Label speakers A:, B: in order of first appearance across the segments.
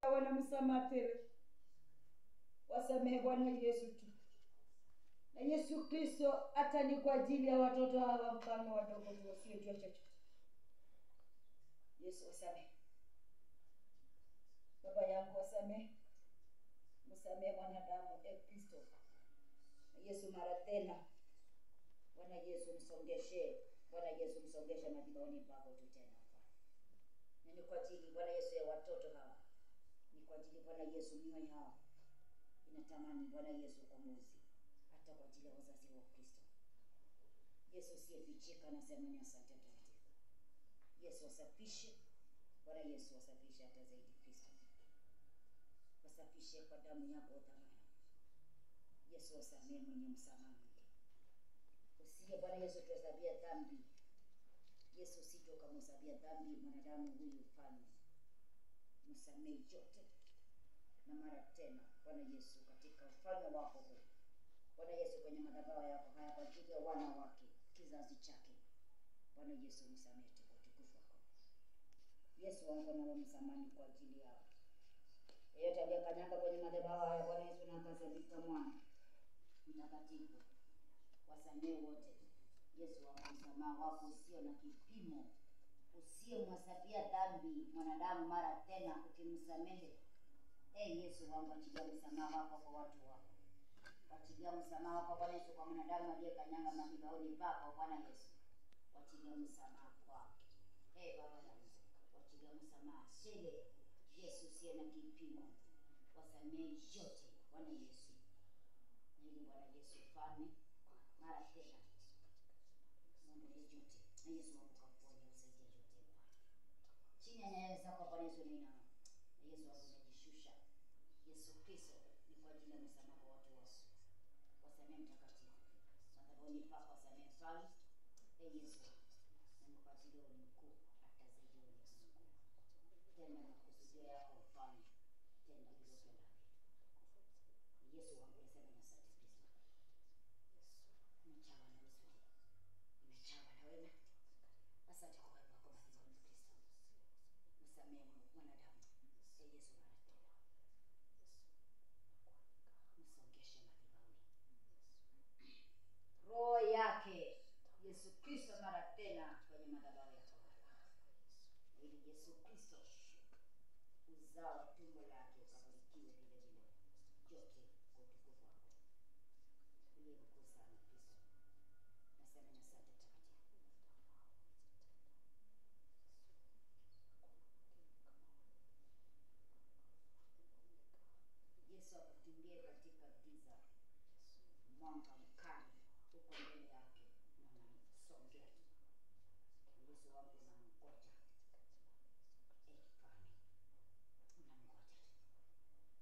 A: wana msamaha tele. Wasamehe Bwana Yesu tu. Na Yesu Kristo hata ni kwa ajili ya watoto hawa mfano wadogo wasiojua chochote. Yesu wasamehe. Baba yangu wasamehe. Msamehe mwanadamu Kristo. Na Yesu mara tena. Bwana Yesu msongeshe. Bwana Yesu msongeshe madhabahuni pako tu tena. Na ni kwa ajili Bwana Yesu ya watoto hawa. Ni kwa ajili Bwana Yesu mioyo yao inatamani Bwana Yesu ukombozi. Hata kwa ajili ya wazazi wa Kristo. Yesu usiyefichika, nasema ni asante takatifu. Yesu wasafishe. Bwana Yesu wasafishe hata zaidi Kristo. Wasafishe kwa damu yako thamani. Yesu wasamehe mwenye msamaha. Usiye Bwana Yesu tuhesabia dhambi. Yesu usije ukamhesabia dhambi mwanadamu huyu mfalme. Msamehe yote. Na mara tena Bwana Yesu katika ufalme wako huu. Bwana Yesu kwenye madhabahu yako haya kwa ajili ya wana wake, kizazi chake. Bwana Yesu msamehe utukufu wako. Yesu wangu na msamani kwa ajili yao. Yeyote aliyekanyaga kwenye madhabahu haya Bwana Yesu na akasabika mwana mtakatifu. Wasamehe wote. Yesu wangu msamaha wako usio na kipimo. Usiyemhesabia dhambi mwanadamu mara tena ukimsamehe. Yesu wangu achilia msamaha wako kwa watu wako. Achilia msamaha wako Bwana Yesu kwa mwanadamu aliyekanyaga madhabahuni pako Bwana Yesu. Achilia msamaha kwako. Baba yangu, achilia msamaha shele. Yesu usiye na kipimo. Wasamehe yote Bwana Yesu. Ili Bwana Yesu ufanye mara tena. Mungu yote. Na Yesu wangu kaponya usaidie yote. Chini ya nyayo zako Bwana Yesu ninaona. Na Yesu wangu unajishusha. Yesu Kristo ni kwa ajili ya msamaha wa watu wako. Wasamehe mtakatifu. Madhabahuni pako wasamehe mfalme. Yesu. Na ni kwa ajili ya mkuu hata zaidi ya Yesu. Tena makusudio yako mfalme. Tena hilo penda. Yesu wangu nasema ni asante Kristo. Nimechawa na uzuri. Nimechawa na wema. Asante kwa wema wako madhabahuni Kristo. Msamehe mwanadamu. Yesu mara tena. Msongeshe madhabahuni. Roho yake Yesu Kristo mara tena kwenye madhabahu yako. Ili Yesu Kristo uzao tumbo lake ukabarikiwe vile vile. Yote kwa utukufu wako. Uliye mkuu sana Kristo. Nasema ni asante takatifu. Yesu akutungie katika giza. Mwanga mkali uko mbele yake na unasongea. Yesu wangu unamngoja. Fani. Unamngoja.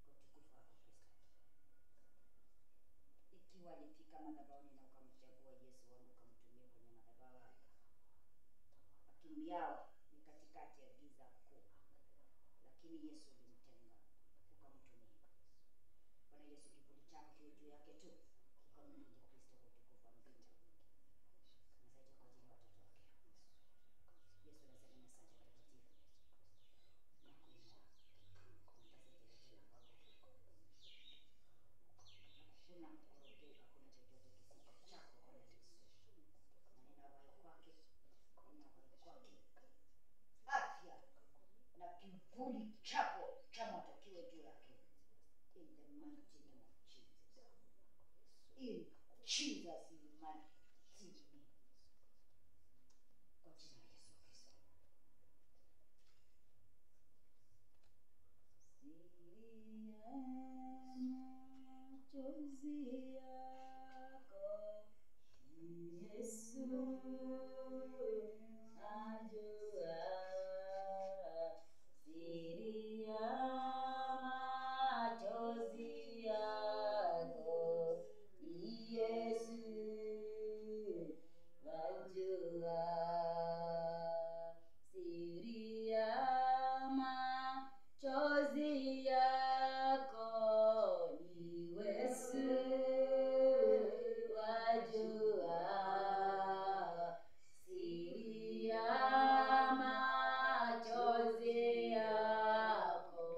A: Kwa utukufu wako Kristo. Ikiwa alifika madhabahuni na ukamchagua Yesu wangu ukamtumia kwenye madhabahu haya. Akimbiao ni katikati ya giza kuu. Lakini Yesu ulimtenga ukamtumia. Bwana Yesu kivuli chako kiwe juu yake tu. Ukamlinda Kristo kwa utukufu wa mbingu. Nasaidia kwa ajili ya watoto wake. Yesu nasema ni asante takatifu. Na kuinua. Nitasaidia tena kwako. Hakuna kukorogeka, kuna chochote kisicho chako Bwana Yesu. Na ninawahi kwake. Ninawahi kwake. Afya na kivuli chako cha moto kiwe juu yake. In the mighty name of Jesus. In Jesus' mighty name. Kwa jina la Yesu Kristo. Chozi yako Yesu ajua siri ya machozi yako Yesu ajua siri ya machozi yako ni Yesu wajua siri ya machozi yako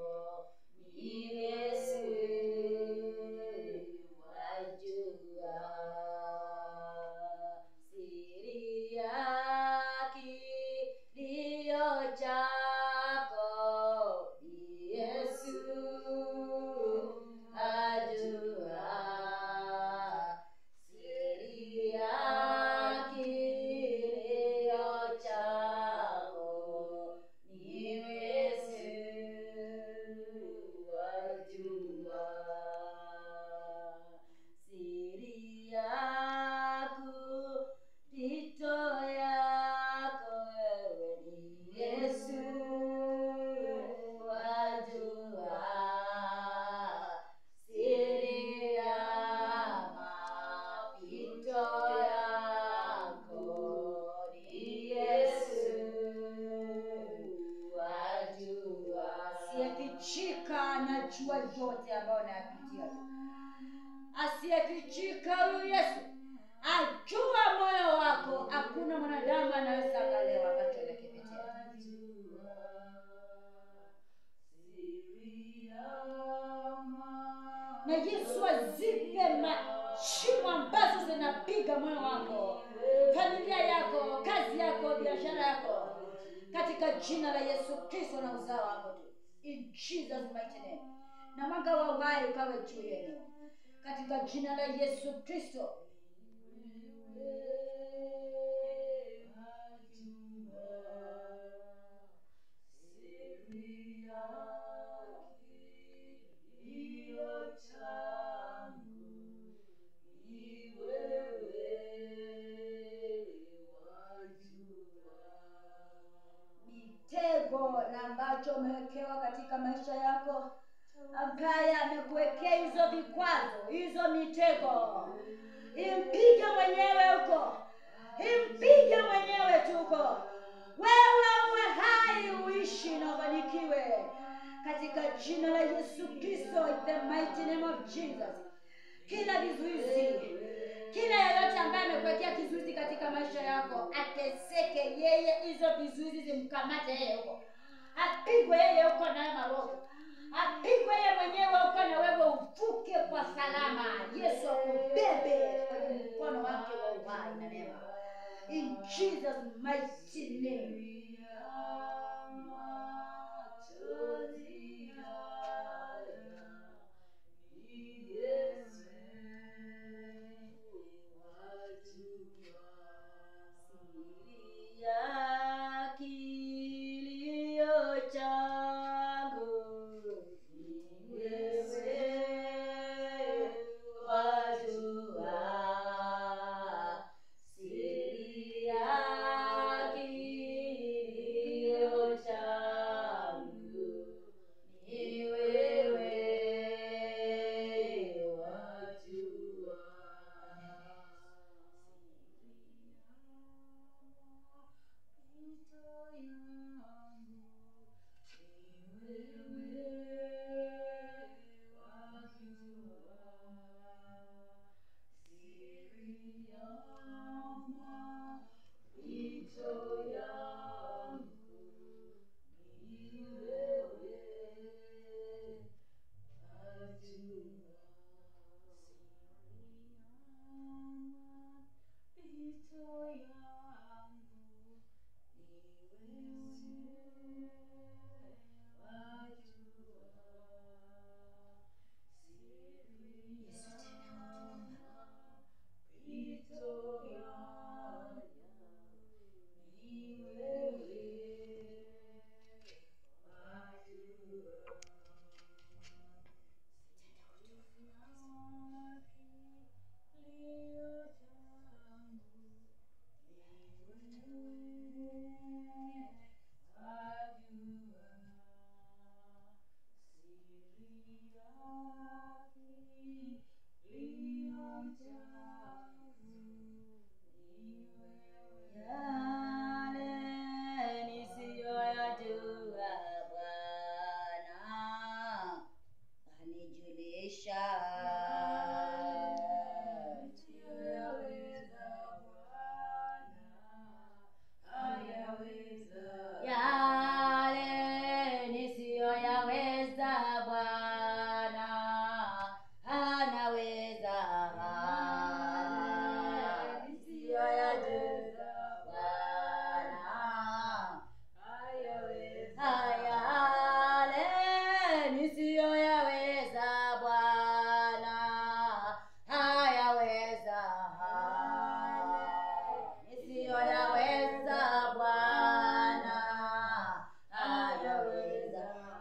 A: asiyefichika anajua yote ambayo unayapitia. Asiyefichika huyu Yesu ajua moyo wako. Hakuna mwanadamu anaweza akalewa ambacho anakipitia. Na Yesu azipe mashimo ambazo zinapiga moyo wako, familia yako, kazi yako, biashara yako, katika jina la Yesu Kristo na uzao wako tu. In Jesus mighty name. Na mwanga wa uhai ukawe juu yenu katika jina la Yesu Kristo. Mitego na ambacho umewekewa katika maisha yako, ambaye amekuwekea hizo vikwazo, hizo mitego, impige mwenyewe huko, impige mwenyewe tu huko. Wewe uwe hai, uishi na ufanikiwe katika jina la Yesu Kristo, in the mighty name of Jesus. Kila vizuizi, kila yeyote ambaye amekuwekea kizuizi katika maisha yako, ateseke yeye, hizo vizuizi zimkamate yeye huko, apigwe yeye huko na maroho, apigwe yeye mwenyewe huko, na wewe uvuke kwa salama. Yesu akubebe kwenye mkono wake wa uhai na neema, in Jesus mighty name.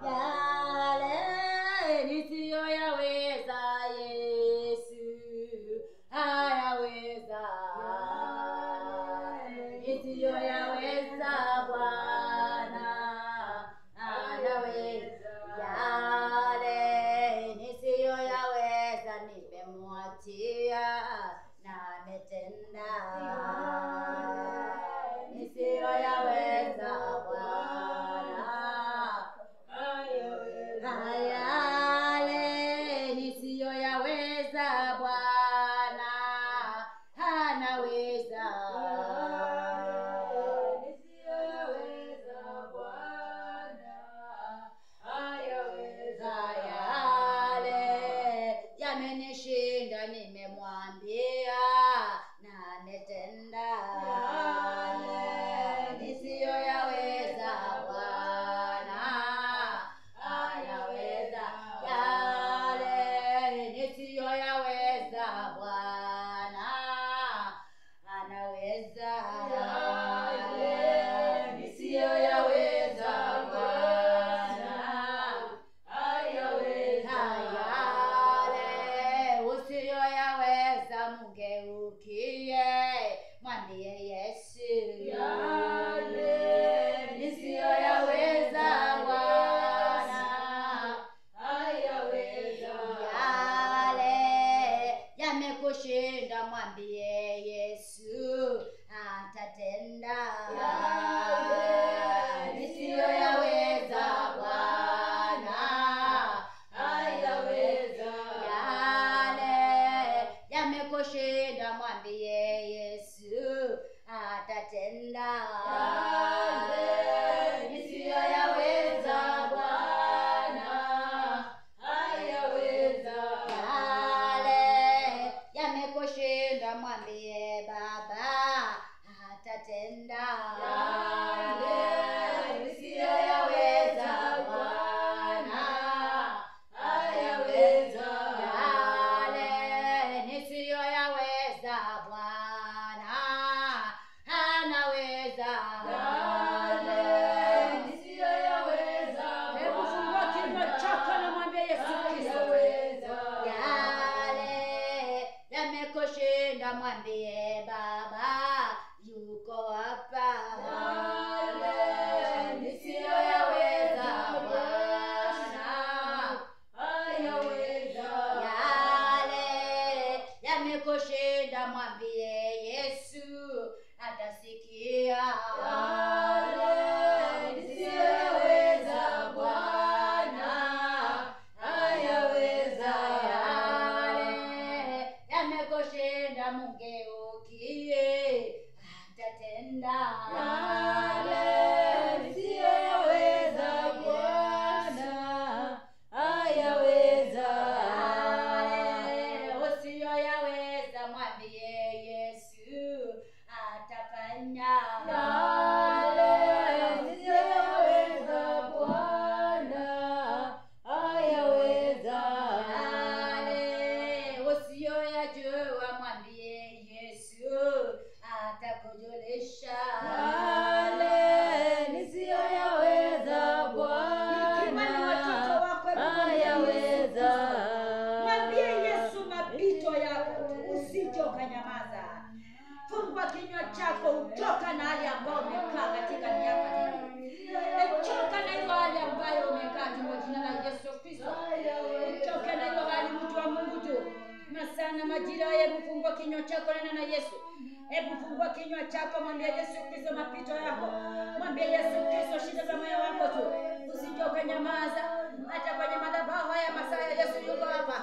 A: Yale yale nisiyoyaweza Bwana anaweza. Nisiyoyaweza Bwana ayaweza. Yale yamenishinda nimemwambia na ametenda. Yale nisiyoyaweza Bwana anaweza. Yale nisiyoyaweza Bwana anaweza. Yale nisiyoyaweza Bwana ayaweza. Yale usiyoyaweza mugeukie mwambie Yesu. Yale nisiyoyaweza Bwana ayaweza. Yale yamekushinda mwambie Yesu atatenda. Yale nisiyoyaweza Bwana ayaweza. Yale yamekushinda mwambie Yesu atatenda. Yale nisiyoyaweza Bwana ayaweza. Yale yamekushinda mwambie Baba atatenda. Yale nisiyoyaweza Bwana ayaweza. Yale nisiyoyaweza Bwana anaweza. Yale nisiyoyaweza. Hebu fungua kinywa chako na mwambie Yesu Kristo. Yale yamekushinda mwambie Baba yuko hapa. Yale nisiyoyaweza Bwana ayaweza. Yale yamekushinda mwambie Yesu atasikia. Yale nisiyoyaweza Bwana ayaweza. Yale yamekushinda mugeukie atatenda. Yale nisiyoyaweza Bwana ayaweza. Yale usiyoyaweza mwambie Yesu atafanya. Yale nisiyoyaweza Bwana ayaweza. Yale usiyoyajua mwambie Yesu atakujulisha. Yale nisiyoyaweza Bwana ayaweza. Mwambie Yesu mapito yako tu, usije ukanyamaza. Fungua kinywa chako, utoka na hali ambayo umekaa katika miaka hii. Utoka na hiyo hali ambayo umekaa kwa jina la Yesu Kristo. Utoka na hiyo hali mtu wa Mungu tu. Masana majira, hebu fungua kinywa chako, nena na Yesu. Hebu fungua kinywa chako, mwambie Yesu Kristo mapito yako. Mwambie Yesu Kristo shida za moyo wako tu. Usije ukanyamaza. Hata kwenye madhabahu haya masaa Yesu yuko hapa.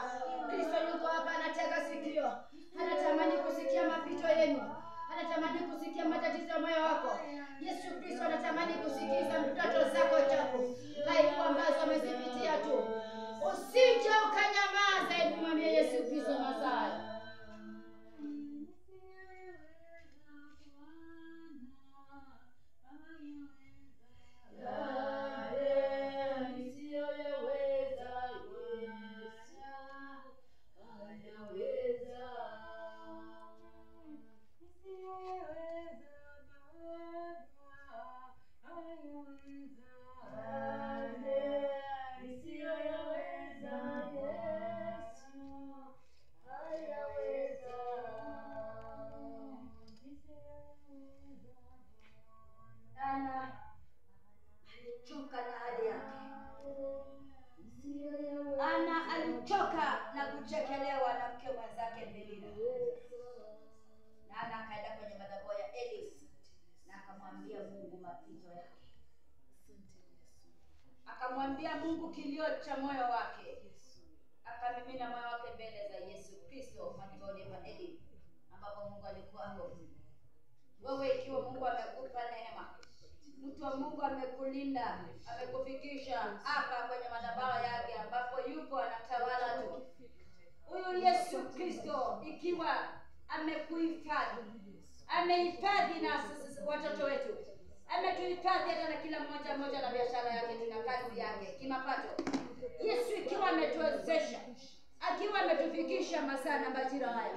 A: Kristo yuko hapa, anatega sikio. Anatamani kusikia mapito yenu. Anatamani kusikia matatizo ya moyo wako. Yesu Kristo anatamani kusikiza ndoto zako chafu. Haiko ambazo amezipitia tu. Usije ukanyamaza, hebu mwambie Yesu Kristo masaa. Ana alichoka na kuchekelewa na mke mwenzake Delila. Na Ana akaenda kwenye madhabahu ya Eli na akamwambia Mungu mapito yake. akamwambia Mungu kilio cha moyo wake, akamimina moyo wake mbele za Yesu Kristo madhabahuni pa Eli ambapo Mungu alikuwa hapo. Wewe ikiwa Mungu amekupa neema, mtu wa Mungu amekulinda, amekufikisha hapa kwenye madhabahu yake ambapo yupo anatawala tu. Huyu Yesu Kristo ikiwa amekuhifadhi, amehifadhi na watoto wetu, ametuhifadhi hata na kila mmoja na biashara yake na kazi yake kimapato. Yesu ikiwa ametuwezesha, akiwa ametufikisha masaa na majira haya.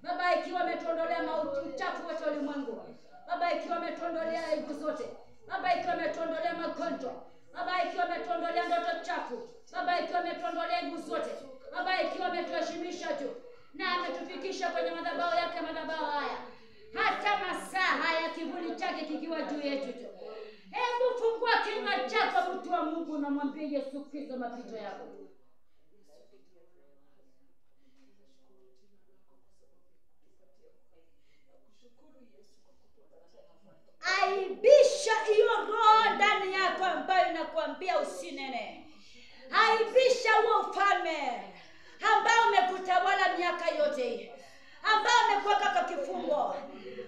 A: Baba, ikiwa ametuondolea mauti, uchafu wote ulimwengu. Baba, ikiwa ametuondolea aibu zote. Baba, ikiwa ametuondolea magonjwa. Baba, ikiwa ametuondolea ndoto chafu. Baba, ikiwa ametuondolea aibu zote. Baba, ikiwa ametuheshimisha tu na ametufikisha kwenye madhabahu yake, madhabahu haya hata masaa haya, kivuli chake kikiwa juu yetu tu. Hebu fungua kinywa chako mtu wa Mungu na mwambie Yesu Kristo mapito yako. Aibisha hiyo roho ndani yako ambayo inakuambia usinene. Aibisha huo ufalme ambao umekutawala miaka yote, ambao umekuweka kwa kifungo.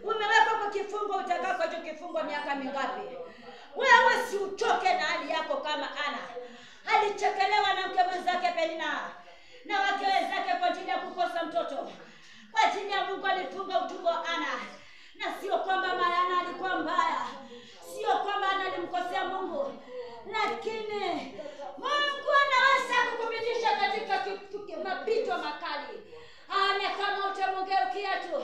A: Umewekwa kwa kifungo, utakaa kwa hicho kifungo miaka mingapi? Wewe si uchoke na hali yako kama Ana. Alichekelewa na mke mwenzake Penina na wake wenzake kwa ajili ya kukosa mtoto. Kwa ajili ya Mungu alifunga utumbo Ana. Na sio kwamba Ana alikuwa mbaya, sio kwamba Ana alimkosea Mungu, lakini Mungu anaweza kukupitisha katika mapito makali. Kama utamgeukia tu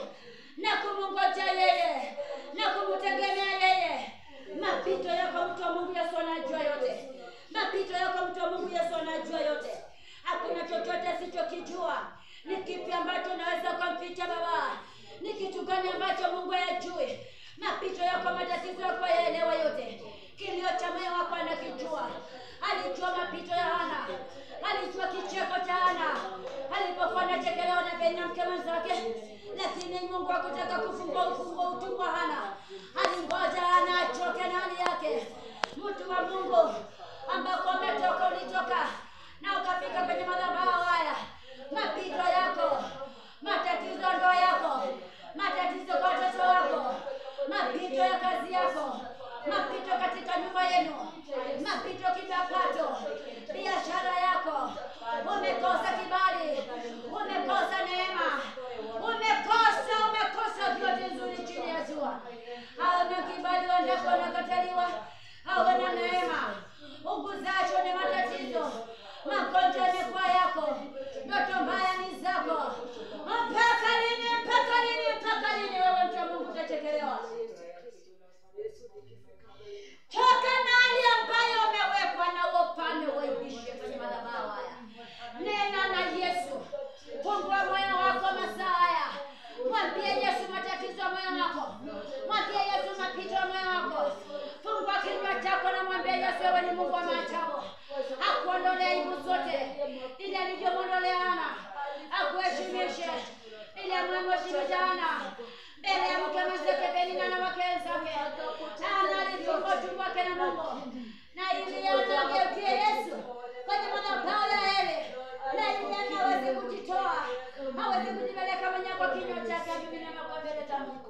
A: na kumungoja yeye na kumtegemea yeye, mapito yako mtu wa Mungu Yesu anajua yote. Mapito yako mtu wa Mungu Yesu anajua yote. Hakuna chochote asichokijua. Ni kipi ambacho unaweza kumficha Baba? Ni kitu gani ambacho Mungu hajui? Mapito yako, matatizo yako yaelewa yote. Kilio cha moyo wako anakijua. Alijua mapito ya Hana. Alijua kicheko cha Hana alipokuwa anachekelewa na Penina mke mwenzake. Lakini Mungu hakutaka kufungua utumbo wa Hana. Alingoja Hana achoke na hali yake. Mtu wa Mungu ambako umetoka, ulitoka na ukafika kwenye madhabahu haya. Mapito yako, matatizo ndoa yako, matatizo kwa watoto wako, mapito ya kazi yako, mapito katika nyumba yenu, mapito kimapato, biashara yako, umekosa kibali, umekosa neema, umekosa vyote nzuri chini ya jua. Hauna kibali, wendako nakataliwa, hauna neema, unguzacho ni matatizo, magonjwa yamekuwa yako, ndoto mbaya ni zako. Mpaka lini wewe mtu wa Mungu utachekelewa? Toka na hali ambayo umewekwa na upande waibishe kwenye madhabahu haya. Nena na Yesu. Fungua moyo wako masaa haya. Mwambie Yesu matatizo ya moyo wako. Mwambie Yesu mapito ya moyo wako. Fungua kinywa chako na mwambie Yesu, wewe ni Mungu wa maajabu. Akuondolee aibu zote. Ili alivyomwondolea Hana, akuheshimishe. Ili amheshimishe Hana mbele ya mke mwenzake Penina na wake wenzake. Hana alifunga utumbo wake na Mungu. Na ili anageukie Yesu kwenye madhabahu ya Eli. Na ili anaweze kujitoa, hawezi kujipeleka mwenyewe kwa kinywa chake, amimina kwa mbele za Mungu.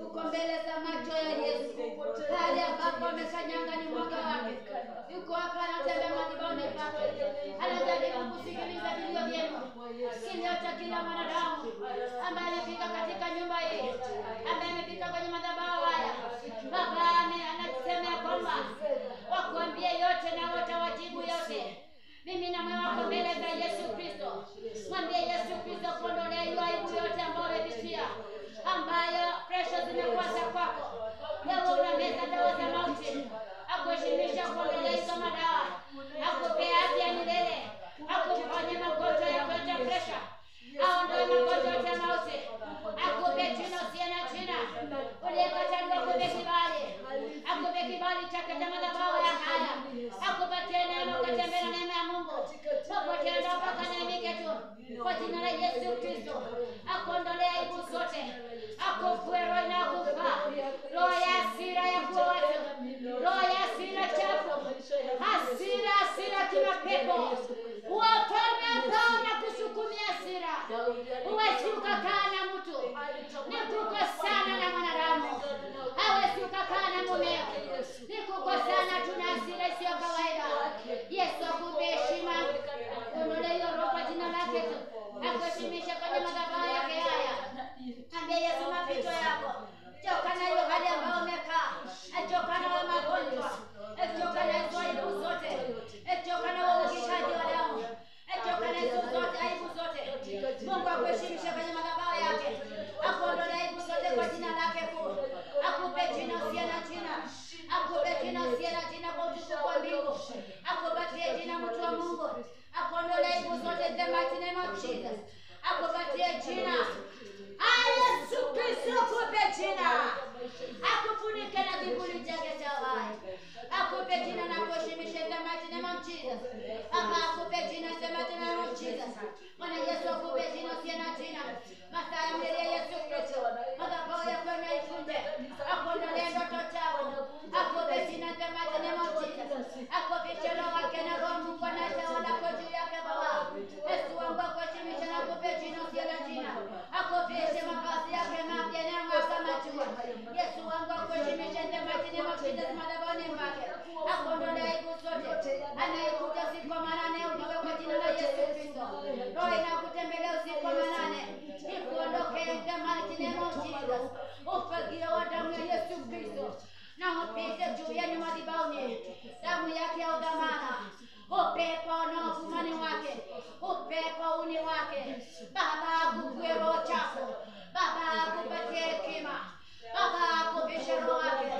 A: Uko mbele za macho ya Yesu. Hali ambapo amekanyanga ni mwanga wake. Yuko hapa anatembea madhabahuni pake. Anajaribu kusikiliza vilio vyenu. Kilio cha kila mwanadamu ambaye amefika katika nyumba hii, ambaye amefika kwenye madhabahu haya. Baba anasema kwamba wakuambie yote na wote wajibu yote. Mimi na moyo wako mbele za Yesu Kristo. Mwambie Yesu Kristo kuondolea hiyo aibu yote ambayo umepitia, ambayo pressure zimekuwa za kwako. Wewe unameza dawa za mauti. Akuheshimisha kuondolea hizo madawa. Akupea afya milele. Akufanye magonjwa ya pressure. Aondoe magonjwa ya mauti. Akupe jina usiye na jina. Uliyekataliwa akupe kibali. Akupe kibali chake cha madhabahu ya haya. Akupatie neema ukatembea na neema ya Mungu. Popote unapokuwa kaneemike tu. Kwa jina la Yesu Kristo. Akuondolea aibu zote. Akufue roho inayokufaa. Roho ya hasira ya kuua watu. Roho
B: kupe jina sina jina. Masaya mlilia Yesu Kristo. Madhabahu ya kwenu ifunje. Akuondolee ndoto chako. Akupe jina the mighty name of Jesus. Akufiche roho wake na roho Mungu anatawala kwa juu yake Baba. Yesu wangu akuheshimisha na kupe jina sina jina. Akufiche mavazi yake mapya na kama jua. Yesu wangu akuheshimisha the mighty name of Jesus. Madhabahu ni mbake. Akuondolee aibu zote. Anayekuja usiku wa manane utoke kwa jina la Yesu Kristo. Roho inakutembelea usiku wa manane. Ikuondoke the mighty name of Jesus. Ufagio wa damu ya Yesu Kristo. Na upite juu yenu madhabahuni. Damu yake ya udhamana. Upepo na ufumani wake. Upepo uni wake. Baba akupe roho chako. Baba akupatie hekima. Baba akuvishe roho wake.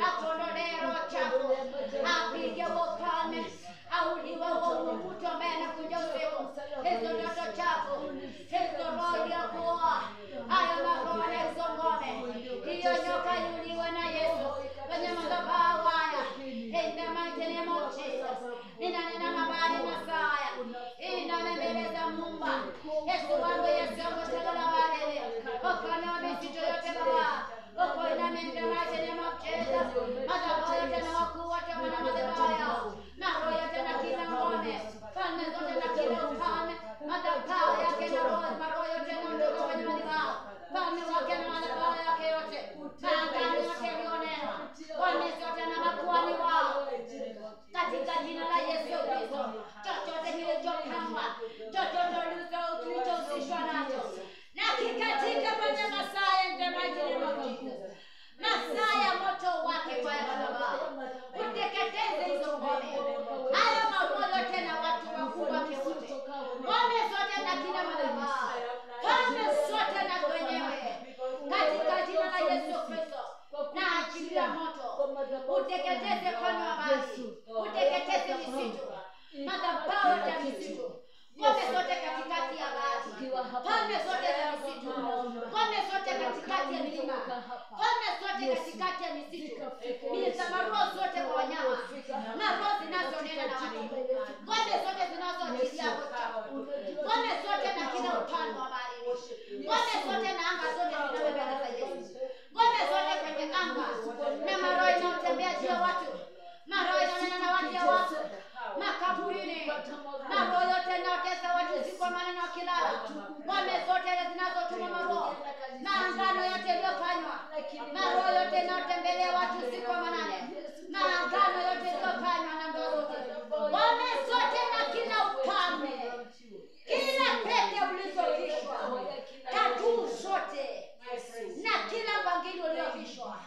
B: Akuondolee roho chako. Apige ufalme. Auliwe mtu ambaye anakuja usiku. Hizo ndoto chako. Hizo roho ya kuoa. Hayo maroho na hizo ngome. Hiyo nyoka yuliwe na Yesu. Kwenye madhabahu haya. In the mighty name of Jesus. Ninanena mabali Masaya. Inane mbele za Mungu. Yesu wangu Yesu wangu tagala walele. Ufalme wa misitu yote Baba. Uko iname in the mighty name of Jesus. Madhabahu yote na wakuu wote wana madhabahu yao. Na roho yote na kila ngome. Falme zote na kila ufalme. Madhabahu yake na roho yote na ndogo kwenye madhabahu. Falme wake na madhabahu yake yote. Maangano yote yalionenwa. Falme zote na makuhani wao. Katika jina la Yesu Kristo. Chochote kilichopangwa. Chochote kilichohusishwa nacho. Na kikatika kwenye Masaya in the mighty name of Jesus. Masaya moto wake kwa madhabahu. Uteketeze hizo ngome. Haya maroho yote na watu wakuu wake wote. Ngome zote na kila madhabahu. Ngome zote na kwenyewe. Katika jina la Yesu Kristo. Na achilia moto. Uteketeze kwenye mabali. Uteketeze misitu. Madhabahu ya misitu. Ngome zote katikati ya bahari. Ngome zote za misitu. Ngome zote katikati ya milima. Ngome zote katikati ya misitu. Roho zote kwa wanyama. Na roho zinazonena na watu. Ngome zote zinazoachilia moto. Ngome zote na kila upande wa bahari. Ngome zote na anga zote zinazobeba za Yesu. Ngome zote kwenye anga. Na maroho inayotembea juu ya watu. Maroho inanena na watu ya watu. Makaburini. Na roho yote inayotesa watu usiku wa manane wakilala. Ngome zote zinazotuma maroho. Maangano yote yaliyofanywa. Maroho yote inayotembelea watu usiku wa manane. Maangano yote yaliyofanywa na ndoa zote. Ngome zote na kila upande. Kila pete ulizovishwa. Tatuu zote. Na kila bangili uliovishwa.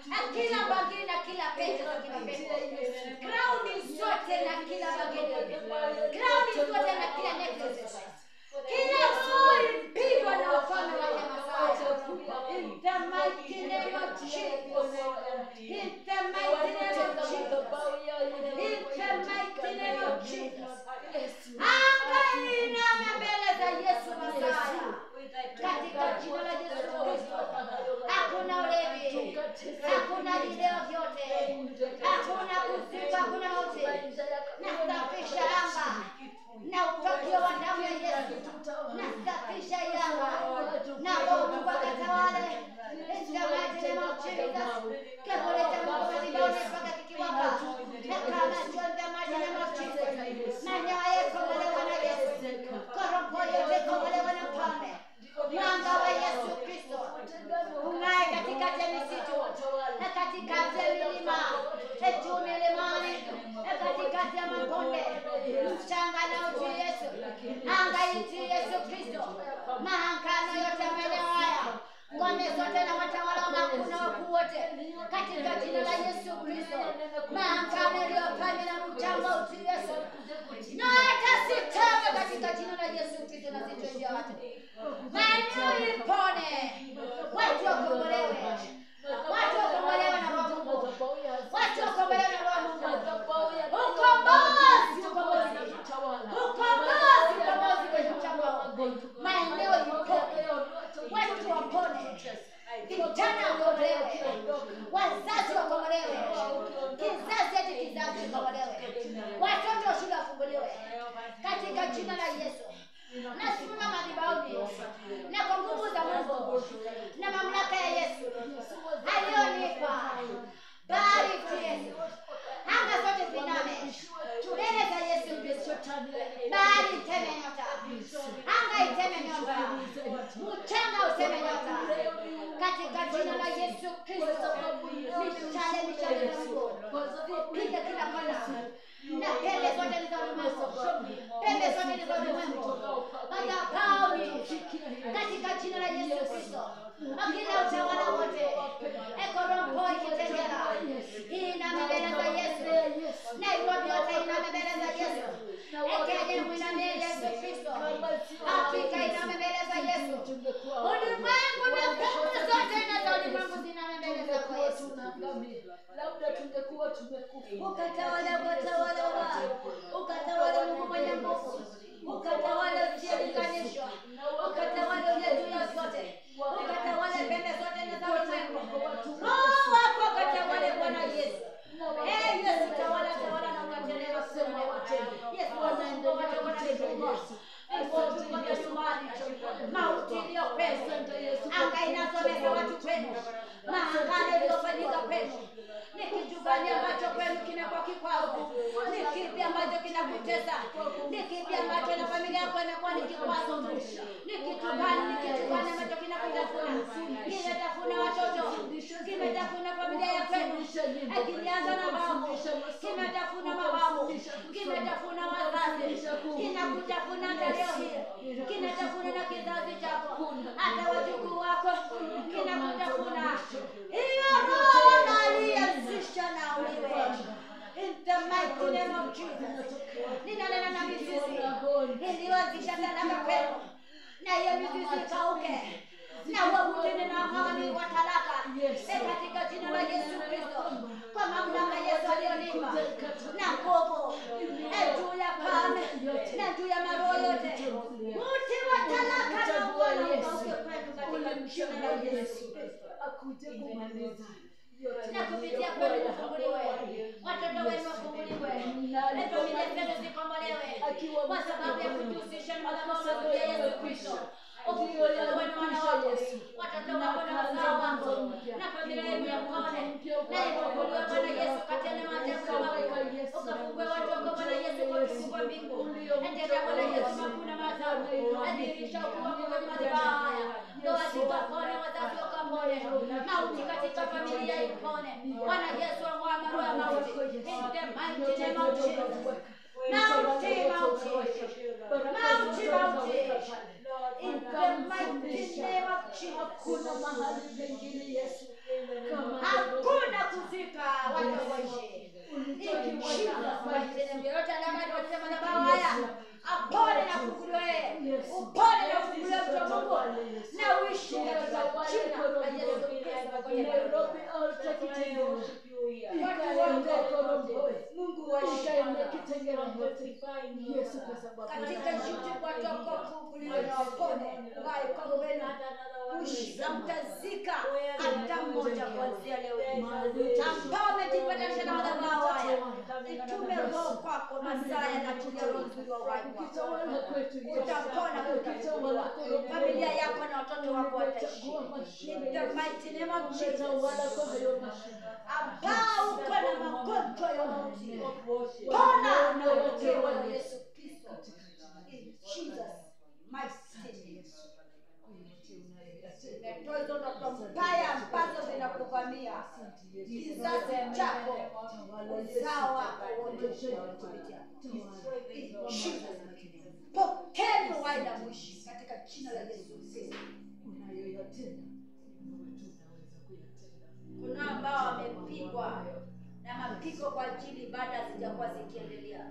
B: Na kila bangili na kila pete za kila pete. Crown zote na kila bangili. Crown zote na kila necklace. Kila roho ilipigwa na ufalme wa Masaya. In the mighty name of Jesus. In the mighty name of Jesus. In the mighty name of Jesus. Anga iname mbele za Yesu Masaya. Katika jina la Yesu Kristo. Hakuna ulevi. Hakuna video vyote. Hakuna kuziba, hakuna wote. Nasafisha anga. Na upakio wa damu ya Yesu. Nasafisha yanga. Na Mungu akatawale. In the mighty name of Jesus. Kebole cha Mungu zibone mpaka kikiwaka. Na kama John the mighty name of Jesus. Manyoya yako komolewa na Yesu. Korompo yote komolewa na Mfalme. Mwanga wa Yesu Kristo. Ungae katikati ya misitu. Na katikati ya milima. Juu milimani. Na katikati ya mabonde. Mchanga na uti Yesu. Anga uti Yesu Kristo. Maangano yote maeneo haya. Ngome zote na watawala wakuu na wakuu wote. Katika jina la Yesu Kristo. Maangano yaliyofanywa na mchanga uti Yesu. Na hata sitaka katika jina la Yesu Kristo na zitendea watu. Maeneo ipone. Watu wakombolewe. Watu wakombolewe na roho Mungu. Watu wakombolewe na roho Mungu. Ukombozi, ukombozi. Ukombozi kwenye mchanga. Maeneo ipone. Watu wapone. Vijana wakombolewe. Wazazi wakombolewe. Kizazi hadi kizazi wakombolewe. Watoto wa shule wafunguliwe. Katika jina la Yesu. Nasimama zimenyota. Katika jina la Yesu Kristo. Mishale za Mungu. Piga kila kona. Na pembe zote ni za ulimwengu. Pembe zote ni za ulimwengu. Madhabahuni. Katika jina la Yesu Kristo. Kila utawala wote. Ekorompoi kitengela. Ina mbele za Yesu. Nairobi yote ina mbele za Yesu. Ekenya ina mbele Yesu Kristo. Afrika ina mbele za Yesu. Ulimwengu na pembe zote na za ulimwengu zina mbele za Yesu.
C: Labda tungekuwa tumekufa.
B: Ukatawala Mungu mwenye nguvu. Ukatawala usiyelinganishwa. Ukatawala ule juu ya yote. Ukatawala pembe zote na za ulimwengu. Roho wako ukatawale Bwana Yesu. Yesu tawala na ukatelewa sema wote. Yesu wanaendelea kutenda. Mauti iliyopesa anga inasomeka watu kwenu. Maangano iliyofanyika kwenu. Ni kitu gani ambacho kwenu kimekuwa kikwazo? Ni kipi ambacho kinakutesa? Ni kipi ambacho na familia yako inakuwa ni kikwazo? Ni kitu gani ambacho kinakutafuna? Kimetafuna watoto, kimetafuna familia ya kwenu. Kilianza na babu, kimetafuna mababu, kimetafuna wazazi, kinakutafuna hata leo hii, kinatafuna na kizazi chako, hata wajukuu wako, kinakutafuna. Hiyo roho aliyezisha na uliwe. In the mighty name of Jesus. Ninanena na mizizi iliyozisha talaka kwenu. Na hiyo mizizi ikauke. Na uamutene na amani wa talaka. Katika jina la Yesu Kristo. Kwa mamlaka Yesu aliyonipa. Na nguvu. Juu ya kame. Na juu ya maroho yote. Muti wa talaka na uwana ukauke kwetu katika jina la Yesu Kristo.
C: Akuje kumaliza.
B: Na kupitia kwenu kufunguliwe. Watoto wenu wafunguliwe. Familia zenu zikombolewe. Kwa sababu ya kujihusisha na madhabahu ya Yesu Kristo. Ufunguliwe wenu wanawake. Watoto wako na wazao wako. Na familia yenu ya mkone. Na ifunguliwe Bwana Yesu katene maajabu ya wako. Ukafungue watu wako Bwana Yesu kwa kufungua mbingu. Endea Bwana Yesu makuna mazao. Adirisha ukubwa kwa madhabahu haya. Ndoa zikapone, wazazi wakapone. Mauti katika familia ipone. Bwana Yesu amwama roho ya mauti. In the mighty name of Jesus. Mauti. In the mighty name of Jesus.
C: Hakuna mahali pengine Yesu.
B: Hakuna kuzika watu waishi. Yote alama yote madhabahu haya. Apone na kufunguliwe. Upone na kufunguliwe mtu wa Mungu. Na uishi katika jina la Yesu Kristo.
C: Nairobi altar kitengela.
B: Mungu waishi.
C: Kitengela yote. Yesu kwa sababu.
B: Katika YouTube watu wakufunguliwe na wapone. Wai kwa wenu. Uishi na mtazika hata mmoja kuanzia leo. Ambao umejipatanisha na madhabahu haya. Itume roho kwako masaa yanakuja roho wa watu. Utapona kutafunguliwa. Familia yako na watoto wako wataishi. In the mighty name of Jesus. Ambao uko na magonjwa ya mauti. Pona na uokolewa na Yesu Kristo. In Jesus mighty name. Netozo na mbaya ambazo zinakuvamia. Kizazi chako. Uzao wako wote kupitia. Pokeni waida mwishi katika jina la Yesu Kristo. Kuna ambao wamepigwa na mapigo kwa ajili baada hazijakuwa zikiendelea.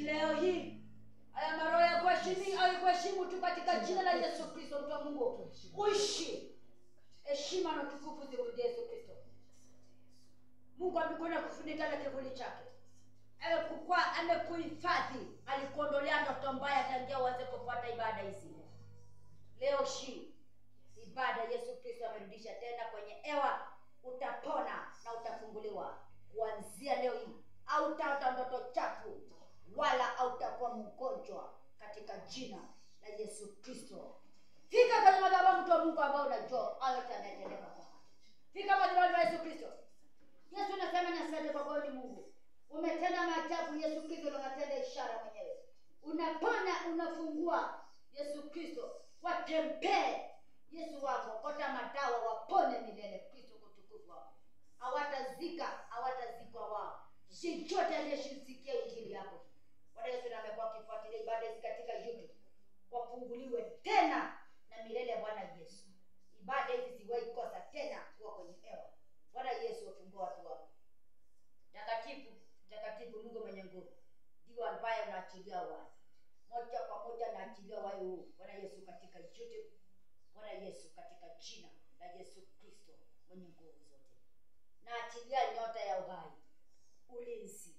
B: Leo hii haya maroho ya kuheshimu tu katika jina la Yesu Kristo. Mtu wa Mungu uishi. Heshima na utukufu zirudie Yesu Kristo. Mungu amekwenda kufunika na kivuli chake. Amekuhifadhi, alikuondolea ndoto mbaya tangia uanze kufuata ibada hizi. Leo hii ibada Yesu Kristo amerudisha tena kwenye hewa. Utapona na utafunguliwa kuanzia leo hii. Hautaota ndoto chafu wala hautakuwa mgonjwa katika jina la Yesu Kristo. Fika kwenye madhabahu mtu wa Mungu ambao unajua yote yanatendeka kwako. Fika madhabahu ya Yesu Kristo. Yesu anasema na asante kwa kweli Mungu. Umetenda maajabu Yesu Kristo, unatenda ishara mwenyewe. Unapona, unafungua Yesu Kristo. watembee Yesu wangu, wakota madawa, wapone milele. Kristo kutukufu wako, hawatazikwa wao. Chochote aliyeshisikia injili yako Bwana Yesu, na amekuwa akifuatilia ibada hizi katika YouTube, wafunguliwe tena na milele. Bwana Yesu, ibada hizi siwahi kosa tena kuwa kwenye hewa. Bwana Yesu, wafungua watu wako takatifu. Mungu mwenye nguvu, ndiye ambaye unaachilia wazi moja kwa moja, naachilia wazi huu Bwana Yesu katika YouTube. Bwana Yesu, katika jina la Yesu Kristo mwenye nguvu zote, naachilia nyota ya uhai, ulinzi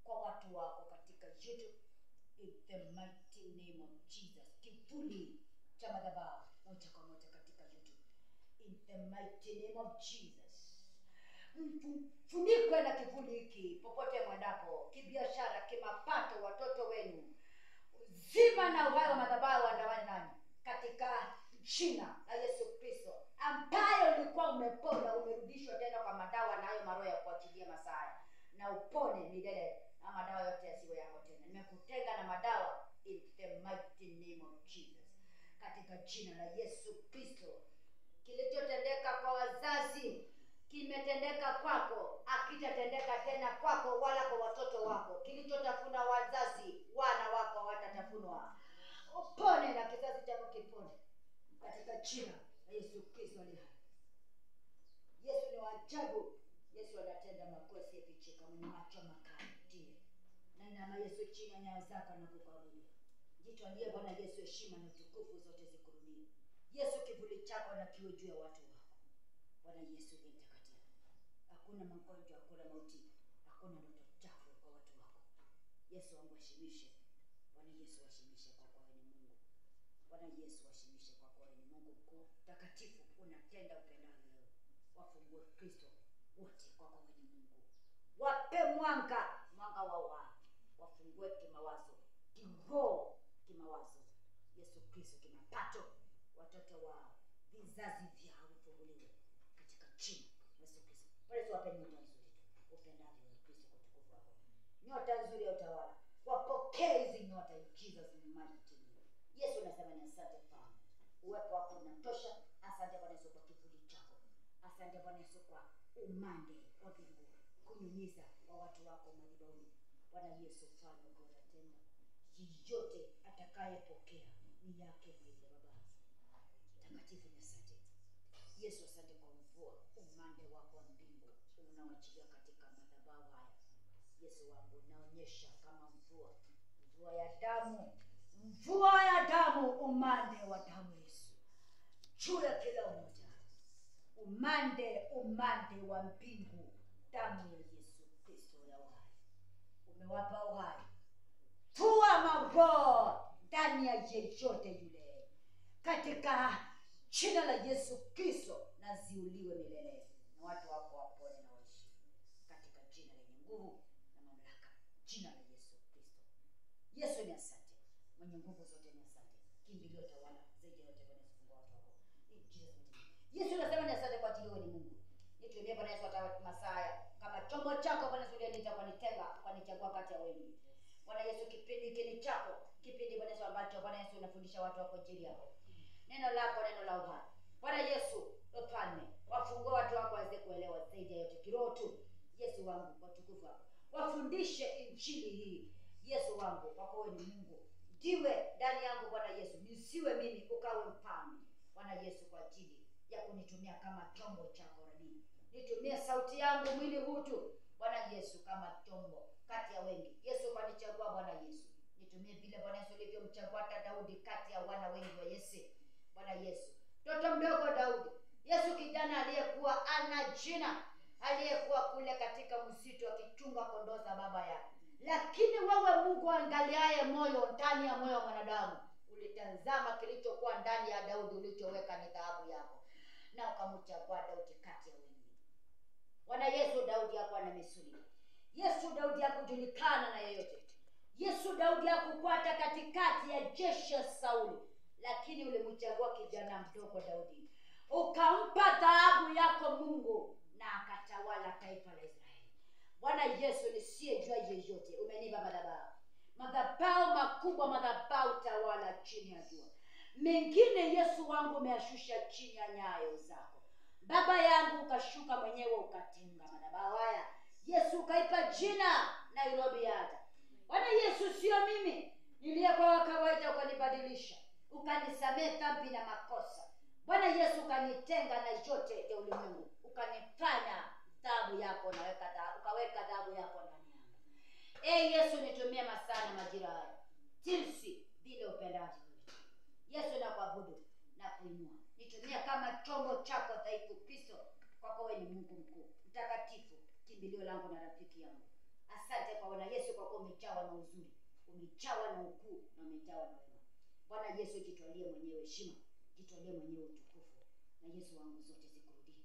B: kwa watu wako katika YouTube, in the mighty name of Jesus. Kivuli cha madhabahu moja kwa moja katika YouTube, in the mighty name of Jesus. Funikwe na kivuli hiki popote mwendapo, kibiashara, kimapato, watoto wenu, uzima na uhai wa madhabahu andamane nani katika jina la Yesu Kristo, ambayo ulikuwa umepona, umerudishwa tena kwa madawa na hayo maroho ya kuachilia Masaya, na upone milele na madawa yote yasiwe yako tena. Nimekutenga na madawa in the mighty name of Jesus, katika jina la Yesu Kristo. Kilichotendeka kwa wazazi kimetendeka kwako, akitatendeka tena kwako wala kwa watoto wako. Kilichotafuna wazazi, wana wako hawatatafunwa. Upone na kizazi chako kipone katika jina la Yesu Kristo aliye hai. Yesu ni wa ajabu. Yesu anatenda makuu yasiyofichika, mwenye macho makali ndiye. Na inama Yesu chini ya nyayo zako na kukuabudu. Jitwalie Bwana Yesu heshima na utukufu zote zikurudie. Yesu, kivuli chako na kiwe juu ya watu wako. Bwana Yesu ni mtakatifu. Hakuna magonjwa, hakuna mauti, hakuna ndoto chafu kwa watu wako. Yesu wangu washimishe. Bwana Yesu washimishe kwa kuwa ni Mungu. Bwana Yesu washimishe kwa kuwa ni Mungu mkuu mtakatifu, unatenda upendavyo wewe. Wafungue Kristo wote kwa kuwa ni Mungu. Wape mwanga wa uhai. Wafungue kimawazo, kiroho, kimawazo. Yesu Kristo, kimapato, watoto wao, vizazi vyao vifunguliwe katika jina la Yesu Kristo. Bwana Yesu, wape nyota nzuri upendavyo wewe Kristo kwa utukufu wako. Nyota nzuri ya utawala. Wapokee hizi nyota in Jesus mighty name. Yesu, nasema ni asante Bwana. Uwepo wako unatosha. Asante Bwana Yesu kwa kivuli chako. Asante Bwana Yesu kwa umande wa mbingu kunyunyiza kwa watu wako madhabahuni. Bwana Yesu, fanya bora tena. Yote atakayepokea ni yake mwenyewe Baba. Takatifu ni asante. Yesu, asante kwa mvua, umande wako wa mbingu unaoachilia katika madhabahu haya. Yesu wangu, unaonyesha kama mvua ya damu, umande wa damu Yesu, juu ya kila mmoja. Umande wa mbingu, damu ya Yesu Kristo ya uhai. Umewapa uhai. Tua maroho ndani ya yeyote yule katika jina la Yesu Kristo, na ziuliwe milele na watu wako wapone na waishi katika jina lenye nguvu na mamlaka, jina la Yesu Kristo. Yesu ni asante, mwenye nguvu zote ni asante, kimbilio tawala zaidi yote Bwana Yesu, fungua watu wako in Jesus name. Yesu nasema ni asante kwa ajili wewe ni Mungu. Nitumie Bwana Yesu hata Masaya kama chombo chako Bwana Yesu, ulioniita kwa nitenga kwa nichagua kati ya wengi. Bwana Yesu, kipindi hiki chako, kipindi Bwana Yesu ambacho Bwana Yesu unafundisha watu wako injili yako. Neno lako, neno la uhai. Bwana Yesu, ufalme, wafungue watu wako waweze kuelewa zaidi yote kiroho tu. Yesu wangu, kwa utukufu wako, wafundishe injili hii. Yesu wangu, kwa kuwa ni Mungu, ndiwe ndani yangu Bwana Yesu, nisiwe mimi, ukawe mfalme. Bwana Yesu, kwa ajili ya kunitumia kama chombo chako Rabi. Nitumie sauti yangu, mwili huu tu Bwana Yesu, kama chombo kati ya wengi. Yesu, kanichagua Bwana Yesu. Nitumie vile Bwana Yesu ulivyomchagua hata Daudi kati ya wana wengi wa Yese. Bwana Yesu, mtoto mdogo Daudi, Yesu kijana aliyekuwa ana jina, aliyekuwa kule katika msitu akichunga kondoo za baba yake. Lakini wewe Mungu angaliaye moyo, ndani ya moyo wa mwanadamu, ulitazama kilichokuwa ndani ya Daudi, ulichoweka ni dhahabu yako, na ukamchagua Daudi kati ya wengi. Bwana Yesu, Daudi hakuwa na misuli. Yesu, Daudi hakujulikana na yeyote. Yesu, Daudi hakukwata katikati ya jeshi la Sauli, lakini ulimchagua kijana mdogo Daudi, ukampa dhahabu yako Mungu, na akatawala taifa la Israeli. Bwana Yesu, nisiyejua yeyote, umenipa madhabahu madhabahu makubwa, madhabahu tawala chini ya jua. Mengine Yesu wangu umeashusha chini ya nyayo zako. Baba yangu ukashuka mwenyewe ukatenga madhabahu haya. Yesu ukaipa jina Nairobi hata. Bwana Yesu, sio mimi niliyekuwa wa kawaida, ukanibadilisha, ukanisamehe dhambi na makosa. Bwana Yesu ukanitenga na yote ya ulimwengu, ukanifanya dhahabu yako, na ukaweka dhahabu yako ndani yangu. Yesu, nitumie masaa na majira haya jinsi vile upendavyo. Yesu, nakuabudu na kuinua. Nitumie kama chombo chako dhaifu Kristo, kwako wewe ni Mungu mkuu, mtakatifu, kimbilio langu na rafiki yangu. Asante kwa Bwana Yesu, kwa kuwa umejawa na uzuri, umejawa na ukuu na umejawa na wema. Bwana Yesu, jitwalie mwenyewe heshima, jitwalie mwenyewe utukufu. Na Yesu wangu zote zikurudie.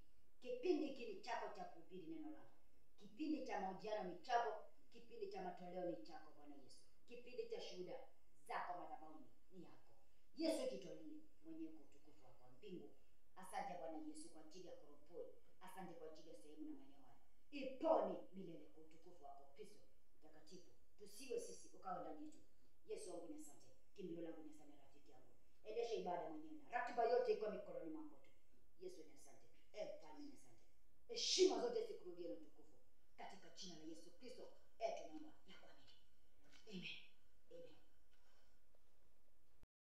B: Kipindi hiki ni chako cha kuhubiri neno lako. Kipindi cha mahojiano ni chako, kipindi cha matoleo ni chako Bwana Yesu. Kipindi cha shuhuda zako madhabahuni ni yako. Yesu, jitwalie mwenyewe kwa utukufu wako wa mbingu. Asante Bwana Yesu kwa ajili ya Koropoi. Asante kwa ajili ya sehemu na maeneo haya. Ipone milele kwa utukufu wako Kristo mtakatifu. Tusiwe sisi, ukawa ndani yetu. Yesu wangu ni asante. Kimbilio langu ni asante, rafiki yangu. Endesha ibada mwenyewe. Ratiba yote iko mikononi mwako tu. Yesu ni asante. Mfalme ni asante. Heshima zote zikurudie na utukufu. Katika jina la Yesu Kristo, tunaomba na kuamini. Amen.